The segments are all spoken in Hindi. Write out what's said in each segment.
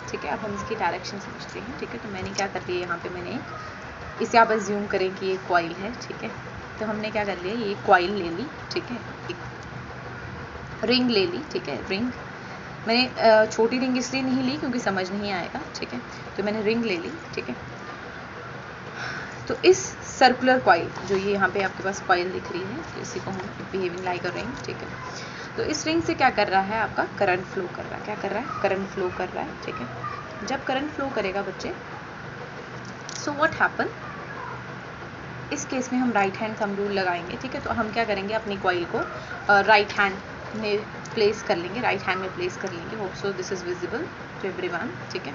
ठीक है, अब हम इसकी डायरेक्शन समझते हैं। ठीक है, तो मैंने क्या कर लिया यहाँ पे, मैंने इसे आप अज्यूम करें कि ये कॉइल है। ठीक है, तो हमने क्या कर लिया, ये कॉइल ले ली। ठीक है, एक रिंग ले ली। ठीक है, रिंग मैंने छोटी रिंग इसलिए नहीं ली क्योंकि समझ नहीं आएगा। ठीक है, तो मैंने रिंग ले ली। ठीक है, तो इस सर्कुलर कॉइल, जो ये यहाँ पे आपके पास कॉइल दिख रही है, तो इसी को हम बिहेविंग लाइक अ रिंग। ठीक है, तो इस रिंग से क्या कर रहा है, आपका करंट फ्लो कर रहा है। क्या कर रहा है, करंट फ्लो कर रहा है। ठीक है, जब करंट फ्लो करेगा बच्चे, सो व्हाट हैपन, इस केस में हम राइट हैंड थंब रूल लगाएंगे। ठीक है, तो हम क्या करेंगे, अपनी कॉइल को राइट हैंड में प्लेस कर लेंगे, राइट हैंड में प्लेस कर लेंगे। Hope so this is visible to everyone. ठीक है,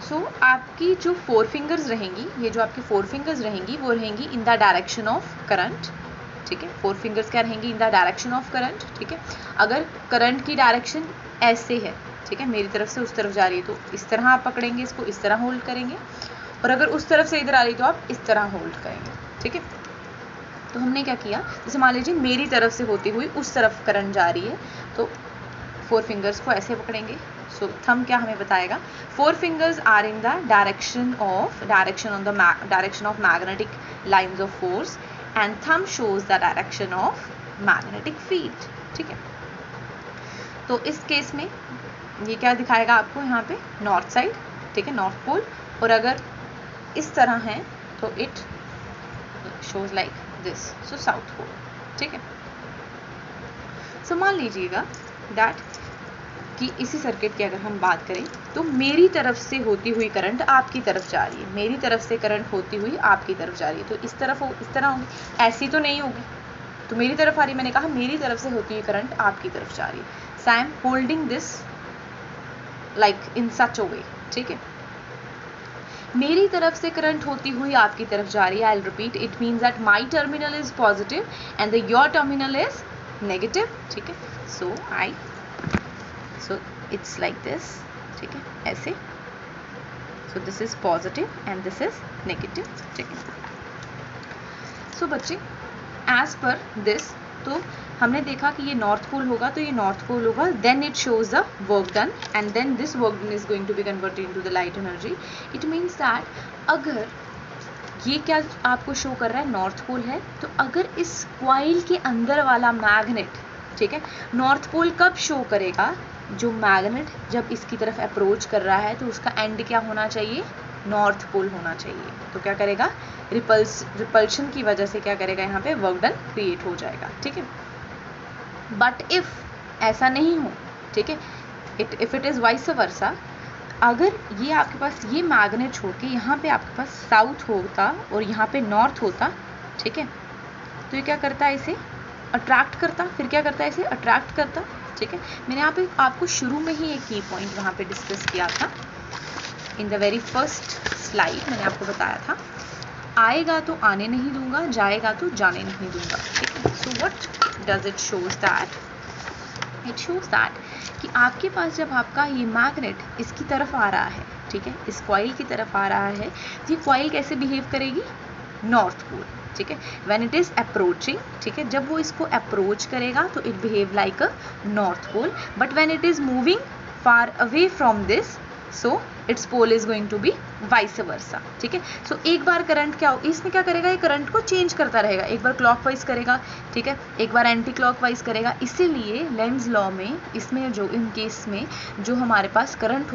सो आपकी जो 4 फिंगर्स रहेंगी, ये जो आपकी 4 फिंगर्स रहेंगी, वो रहेंगी इन द डायरेक्शन ऑफ करंट। ठीक है, 4 फिंगर्स क्या रहेंगी, इन द डायरेक्शन ऑफ करंट। ठीक है, अगर करंट की डायरेक्शन ऐसे है, ठीक है, मेरी तरफ से उस तरफ जा रही है, तो इस तरह आप पकड़ेंगे, इसको इस तरह होल्ड करेंगे, और अगर उस तरफ से इधर आ रही है तो आप इस तरह होल्ड करेंगे। ठीक है, तो हमने क्या किया, जैसे मान लीजिए मेरी तरफ से होती हुई उस तरफ करंट जा रही है, तो 4 फिंगर्स को ऐसे पकड़ेंगे। सो थंब क्या हमें बताएगा, 4 fingers are in the direction of magnetic lines of force and thumb shows the direction of magnetic field. ठीक है, तो इस केस में ये क्या दिखाएगा आपको, यहाँ पे नॉर्थ साइड। ठीक है, नॉर्थ पोल, और अगर इस तरह है तो it shows like this, so south pole. ठीक है, सो मान लीजिएगा दैट कि इसी सर्किट की अगर हम बात करें, तो मेरी तरफ से होती हुई करंट आपकी तरफ जा रही है, मेरी तरफ से करंट होती हुई आपकी तरफ जा रही है, तो इस तरफ हो, इस तरह होगी, ऐसी तो नहीं होगी, तो मेरी तरफ आ रही, मैंने कहा मेरी तरफ से होती हुई करंट आपकी तरफ जा रही है। So I am holding this like in such a way. ठीक है, मेरी तरफ से करंट होती हुई आपकी तरफ जा रही है। I will repeat, it means that my terminal is positive and your terminal is negative. ठीक है, सो इट्स लाइक दिस। ठीक है, ऐसे, सो this is positive and this is negative. ठीक है, सो बच्चे एज पर दिस, तो हमने देखा कि ये नॉर्थ पोल होगा, तो ये नॉर्थ पोल होगा, then it shows the work done and then this work done is going to be converted into the light energy. It means that अगर ये क्या आपको शो कर रहा है, नॉर्थ पोल है, तो अगर इस कॉइल के अंदर वाला मैग्नेट, ठीक है, नॉर्थ पोल कब शो करेगा, जो मैग्नेट जब इसकी तरफ अप्रोच कर रहा है, तो उसका एंड क्या होना चाहिए, नॉर्थ पोल होना चाहिए। तो क्या करेगा, रिपल्शन की वजह से क्या करेगा, यहाँ पे वर्क डन क्रिएट हो जाएगा। ठीक है, बट इफ ऐसा नहीं हो, ठीक है, if it is vice versa, अगर ये आपके पास ये मैग्नेट छोड़ के यहाँ पे आपके पास साउथ होता और यहाँ पे नॉर्थ होता, ठीक है, तो ये क्या करता है, इसे अट्रैक्ट करता, फिर क्या करता है, इसे अट्रैक्ट करता। ठीक है, मैंने यहाँ पे आपको शुरू में ही एक की पॉइंट वहाँ पे डिस्कस किया था, in the very first slide मैंने आपको बताया था, आएगा तो आने नहीं दूंगा, जाएगा तो जाने नहीं दूंगा। ठीक है, so what does it shows that, it shows that कि आपके पास जब आपका ये मैग्नेट इसकी तरफ आ रहा है, ठीक है, इस कॉइल की तरफ आ रहा है, तो ये कॉइल कैसे बिहेव करेगी, नॉर्थ पोल। ठीक है, व्हेन इट इज अप्रोचिंग, ठीक है, जब वो इसको अप्रोच करेगा तो it behave like a north pole, but when it is moving far away from this, so its pole is going to be vice versa. ठीक है, सो एक बार करंट क्या हो, इसमें क्या करेगा, ये करंट को चेंज करता रहेगा, एक बार क्लॉकवाइज करेगा, ठीक है, एक बार एंटी क्लॉकवाइज करेगा। इसीलिए लेंज लॉ में, इसमें जो इन केस में जो हमारे पास करंट